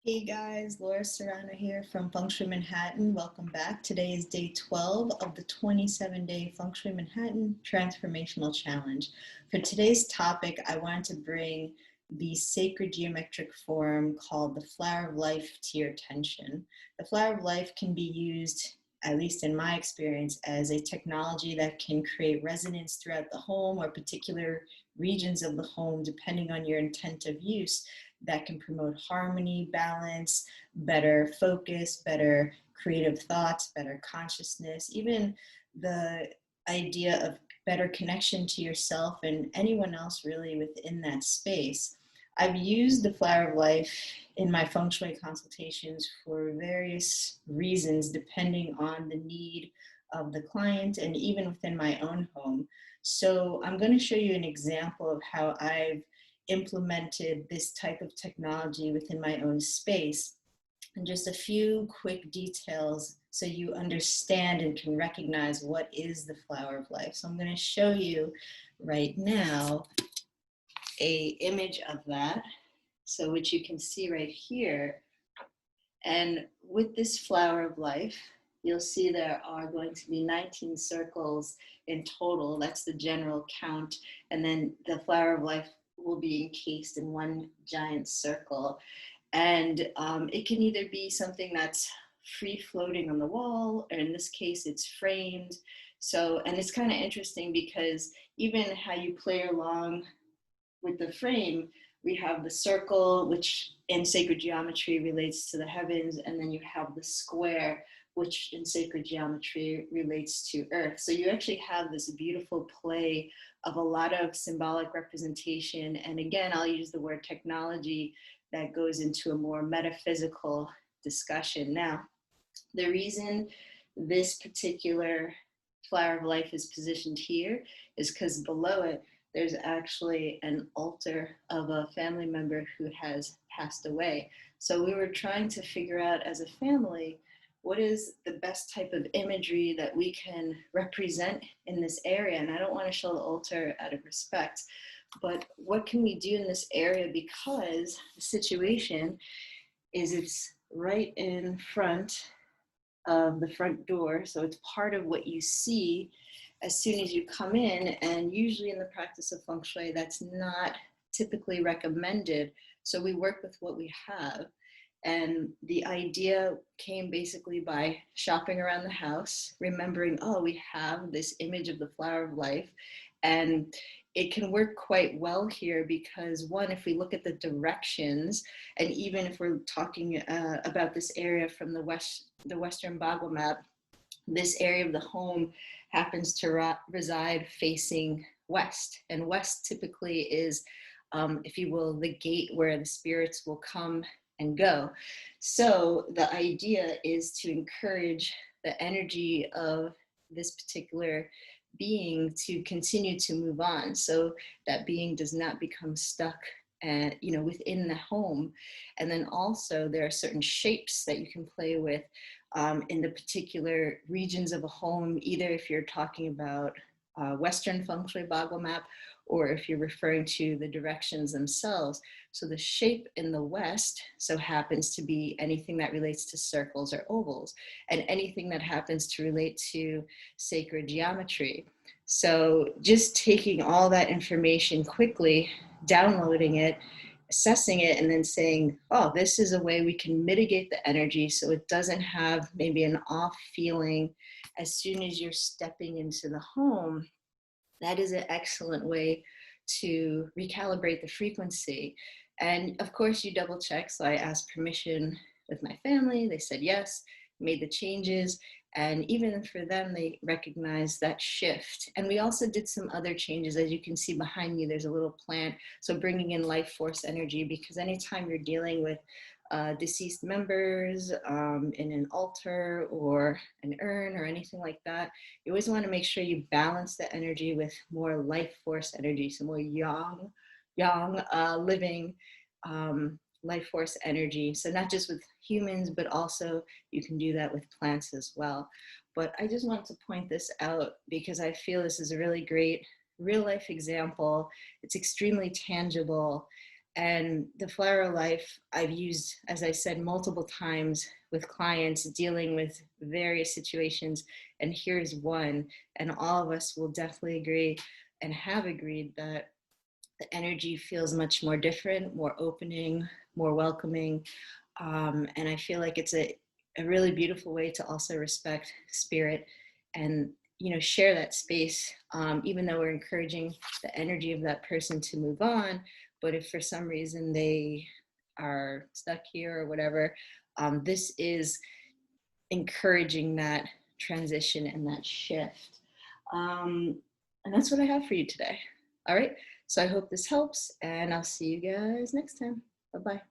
Hey guys, Laura Cerrano here from Feng Shui Manhattan. Welcome back. Today is day 12 of the 27-day Feng Shui Manhattan Transformational Challenge. For today's topic, I wanted to bring the sacred geometric form called the Flower of Life to your attention. The Flower of Life can be used, at least in my experience, as a technology that can create resonance throughout the home or particular regions of the home, depending on your intent of use, that can promote harmony, balance, better focus, better creative thoughts, better consciousness, even the idea of better connection to yourself and anyone else really within that space. I've used the Flower of Life in my Feng Shui consultations for various reasons, depending on the need of the client and even within my own home. So I'm going to show you an example of how I've implemented this type of technology within my own space, and just a few quick details so you understand and can recognize what is the Flower of Life. So I'm going to show you right now a image of that, so which you can see right here. And with this Flower of Life, you'll see there are going to be 19 circles in total. That's the general count. And then the Flower of Life will be encased in one giant circle. And it can either be something that's free floating on the wall, or in this case, it's framed. So, and it's kind of interesting because even how you play along with the frame, we have the circle, which in sacred geometry relates to the heavens, and then you have the square, which in sacred geometry relates to earth. So you actually have this beautiful play of a lot of symbolic representation. And again, I'll use the word technology that goes into a more metaphysical discussion. Now, the reason this particular Flower of Life is positioned here is because below it, there's actually an altar of a family member who has passed away. So we were trying to figure out as a family, what is the best type of imagery that we can represent in this area? And I don't want to show the altar out of respect, but what can we do in this area? Because the situation is it's right in front of the front door. So it's part of what you see as soon as you come in. And usually in the practice of Feng Shui, that's not typically recommended. So we work with what we have. And the idea came basically by shopping around the house, remembering, oh, we have this image of the Flower of Life. And it can work quite well here because, one, if we look at the directions, and even if we're talking about this area from the Western Bagua map, this area of the home happens to reside facing west. And west typically is, if you will, the gate where the spirits will come and go. So the idea is to encourage the energy of this particular being to continue to move on, so that being does not become stuck within the home. And then also there are certain shapes that you can play with in the particular regions of a home, either if you're talking about Western Feng Shui Bagua map, or if you're referring to the directions themselves. So the shape in the West so happens to be anything that relates to circles or ovals, and anything that happens to relate to sacred geometry. So just taking all that information quickly, downloading it, assessing it, and then saying, oh, this is a way we can mitigate the energy so it doesn't have maybe an off feeling as soon as you're stepping into the home. That is an excellent way to recalibrate the frequency. And of course, you double check. So I asked permission with my family. They said yes, made the changes. And even for them, they recognized that shift. And we also did some other changes. As you can see behind me, there's a little plant. So bringing in life force energy, because anytime you're dealing with deceased members in an altar or an urn or anything like that, you always want to make sure you balance the energy with more life force energy, so more yang living life force energy. So not just with humans, but also you can do that with plants as well. But I just wanted to point this out because I feel this is a really great real life example. It's extremely tangible. And the flower life I've used, as I said, multiple times with clients dealing with various situations. And here's one, and all of us will definitely agree and have agreed that the energy feels much more different, more opening, more welcoming. And I feel like it's a really beautiful way to also respect spirit and, you know, share that space, even though we're encouraging the energy of that person to move on. But if for some reason they are stuck here or whatever, this is encouraging that transition and that shift. And that's what I have for you today. All right. So I hope this helps, and I'll see you guys next time. Bye bye.